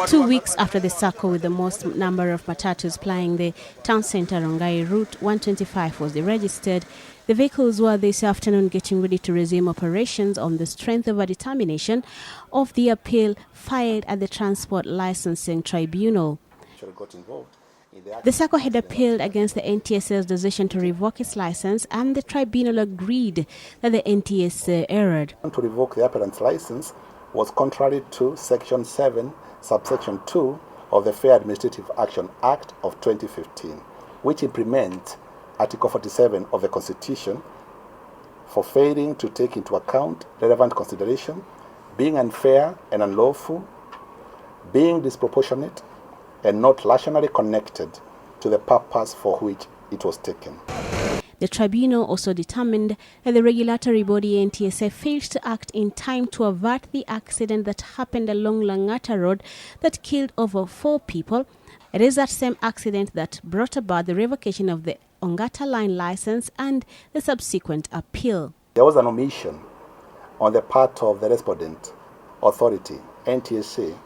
2 weeks after the circle with the most number of matatus plying the town centre Rongai route, 125 was deregistered. The vehicles were this afternoon getting ready to resume operations on the strength of a determination of the appeal filed at the Transport Licensing Tribunal. The circle had appealed against the NTSA's decision to revoke its license, and the tribunal agreed that the NTSA erred. To revoke the appellant's license was contrary to Section 7, Subsection 2 of the Fair Administrative Action Act of 2015, which implements Article 47 of the Constitution for failing to take into account relevant consideration, being unfair and unlawful, being disproportionate, and not rationally connected to the purpose for which it was taken. The tribunal also determined that the regulatory body NTSA failed to act in time to avert the accident that happened along Langata Road that killed over 4 people. It is that same accident that brought about the revocation of the Langata line license and the subsequent appeal. There was an omission on the part of the respondent authority, NTSA,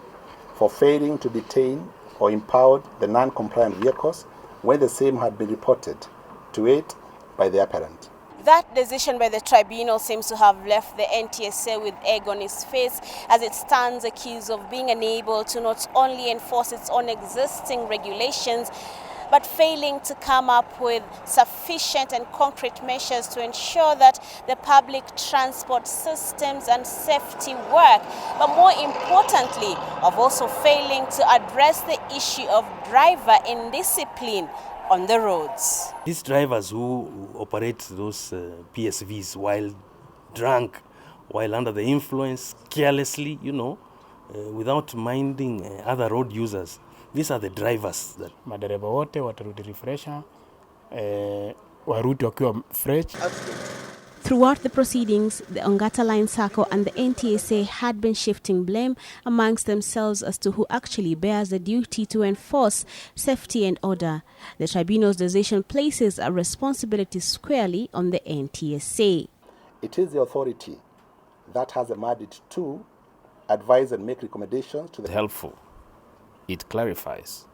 for failing to detain or impound the non-compliant vehicles when the same had been reported to it by the appellant. That decision by the tribunal seems to have left the NTSA with egg on its face, as it stands accused of being unable to not only enforce its own existing regulations, but failing to come up with sufficient and concrete measures to ensure that the public transport systems and safety work, but more importantly, of also failing to address the issue of driver indiscipline on the roads. These drivers who operate those PSVs while drunk, while under the influence, carelessly, without minding other road users, these are the drivers that madereva wote watarudi refresher, waruti wakiwa fresh. Throughout the proceedings, the Langata Line Circle and the NTSA had been shifting blame amongst themselves as to who actually bears the duty to enforce safety and order. The tribunal's decision places a responsibility squarely on the NTSA. It is the authority that has a mandate to advise and make recommendations to the helpful. It clarifies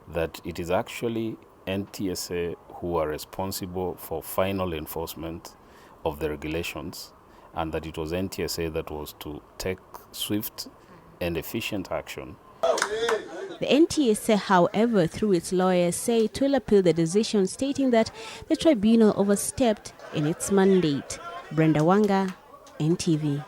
that it is actually NTSA who are responsible for final enforcement of the regulations, and that it was NTSA that was to take swift and efficient action. The NTSA, however, through its lawyers, say it will appeal the decision, stating that the tribunal overstepped in its mandate. Brenda Wanga, NTV.